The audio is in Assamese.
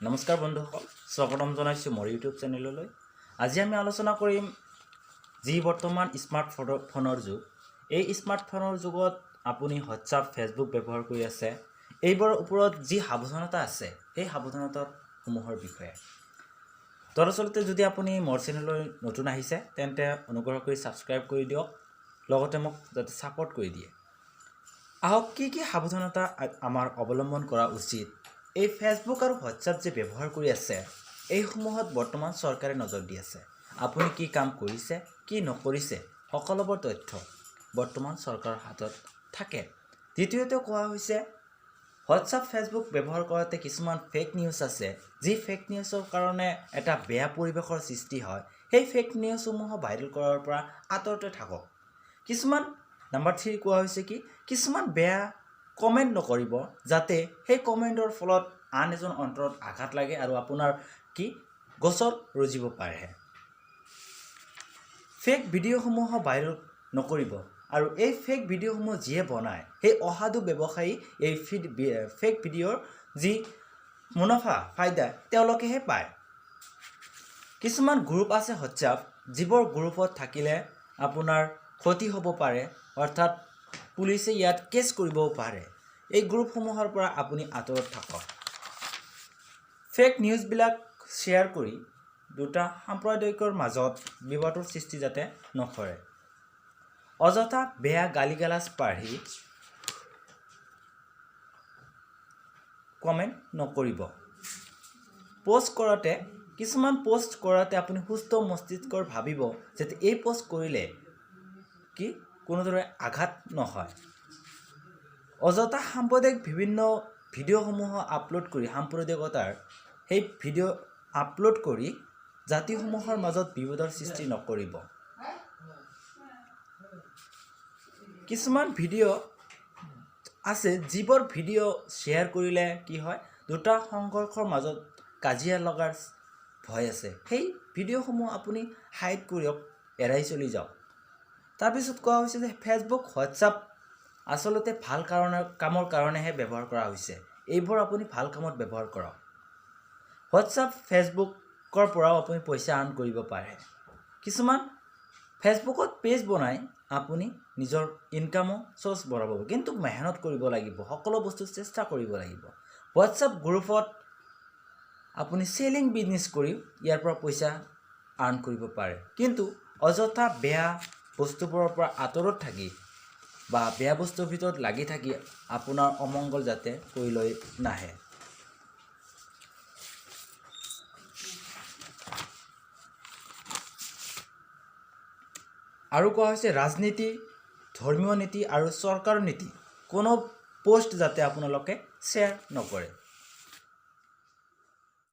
নমস্কাৰ বন্ধুসকল, স্বাগতম জনাইছোঁ মোৰ ইউটিউব চেনেললৈ। আজি আমি আলোচনা কৰিম যি বৰ্তমান স্মাৰ্টফোনৰ যুগ। এই স্মাৰ্টফোনৰ যুগত আপুনি হোৱাটছআপ, ফেচবুক ব্যৱহাৰ কৰি আছে। এইবোৰৰ ওপৰত যি সাৱধানতা আছে, এই সাৱধানতাসমূহৰ বিষয়ে। দৰাচলতে যদি আপুনি মোৰ চেনেললৈ নতুন আহিছে তেন্তে অনুগ্ৰহ কৰি ছাবস্ক্ৰাইব কৰি দিয়ক, লগতে মোক যাতে ছাপোৰ্ট কৰি দিয়ে। আহক কি সাৱধানতা আমাৰ অৱলম্বন কৰা উচিত। এই ফেচবুক আৰু হোৱাটছআপ যে ব্যৱহাৰ কৰি আছে, এইসমূহত বৰ্তমান চৰকাৰে নজৰ দি আছে। আপুনি কি কাম কৰিছে, কি নকৰিছে, সকলোবোৰ তথ্য বৰ্তমান চৰকাৰৰ হাতত থাকে। দ্বিতীয়তে কোৱা হৈছে, হোৱাটছআপ, ফেচবুক ব্যৱহাৰ কৰোঁতে কিছুমান ফেক নিউজ আছে, যি ফেক নিউজৰ কাৰণে এটা বেয়া পৰিৱেশৰ সৃষ্টি হয়। সেই ফেক নিউজসমূহ ভাইৰেল কৰাৰ পৰা আঁতৰতে থাকক। কিছুমান নম্বৰ 3 কোৱা হৈছে কি, কিছুমান বেয়া কমেণ্ট নকৰিব, যাতে সেই কমেণ্টৰ ফলত আন এজন অন্তৰত আঘাত লাগে আৰু আপোনাৰ গছত ৰজিব পাৰে। ফেক ভিডিঅ'সমূহ ভাইৰেল নকৰিব, আৰু এই ফেক ভিডিঅ'সমূহ যিয়ে বনায়, সেই অসাধু ব্যৱসায়ী এই ফেক ভিডিঅ'ৰ যি মুনাফা ফাইদা তেওঁলোকেহে পায়। কিছুমান গ্ৰুপ আছে হোৱাটছআপ, যিবোৰ গ্ৰুপত থাকিলে আপোনাৰ ক্ষতি হ'ব পাৰে, অৰ্থাৎ পুলিচে ইয়াত কেছ কৰিবও পাৰে। এই গ্ৰুপসমূহৰ পৰা আপুনি আঁতৰত থাকক। ফেক নিউজবিলাক শ্বেয়াৰ কৰি দুটা সম্প্ৰদায়ৰ মাজত বিবাদৰ সৃষ্টি যাতে নকৰে। অযথা বেয়া গালিগালাজ পাৰি কমেণ্ট নকৰিব। কিছুমান পোষ্ট কৰাতে আপুনি সুস্থ মস্তিষ্কৰ ভাবিব যে এই পোষ্ট কৰিলে কোনোদৰে আঘাত নহয়। অযথা সাম্প্ৰদায়িক বিভিন্ন ভিডিঅ'সমূহ আপলোড কৰি সাম্প্ৰদায়িকতাৰ সেই ভিডিঅ' আপলোড কৰি জাতিসমূহৰ মাজত বিবাদৰ সৃষ্টি নকৰিব। কিছুমান ভিডিঅ' আছে, যিবোৰ ভিডিঅ' শ্বেয়াৰ কৰিলে কি হয়, দুটা সংঘৰ্ষৰ মাজত কাজিয়া লগাৰ ভয় আছে। সেই ভিডিঅ'সমূহ আপুনি হাইড কৰিয়ক, এৰাই চলি যাওক। তাৰপিছত কোৱা হৈছে যে ফেচবুক, হোৱাটছআপ আচলতে ভাল কামৰ কাৰণেহে ব্যৱহাৰ কৰা হৈছে। এইবোৰ আপুনি ভাল কামত ব্যৱহাৰ কৰক। হোৱাটছআপ, ফেচবুকৰ পৰাও আপুনি পইচা আৰ্ণ কৰিব পাৰে। কিছুমান ফেচবুকত পেজ বনাই আপুনি নিজৰ ইনকামৰ চ'ৰ্চ বঢ়াব, কিন্তু মেহনত কৰিব লাগিব, সকলো বস্তু চেষ্টা কৰিব লাগিব। হোৱাটছআপ গ্ৰুপত আপুনি চেলিং বিজনেছ কৰি ইয়াৰ পৰা পইচা আৰ্ণ কৰিব পাৰে, কিন্তু অযথা বেয়া বস্তুবোৰৰ পৰা আঁতৰত থাকি বা বেয়া বস্তুৰ ভিতৰত লাগি থাকি আপোনাৰ অমংগল যাতে কৰি লৈ নাহে। আৰু কোৱা হৈছে ৰাজনীতি, ধৰ্মীয় নীতি আৰু চৰকাৰৰ নীতি কোনো পোষ্ট যাতে আপোনালোকে শ্বেয়াৰ নকৰে।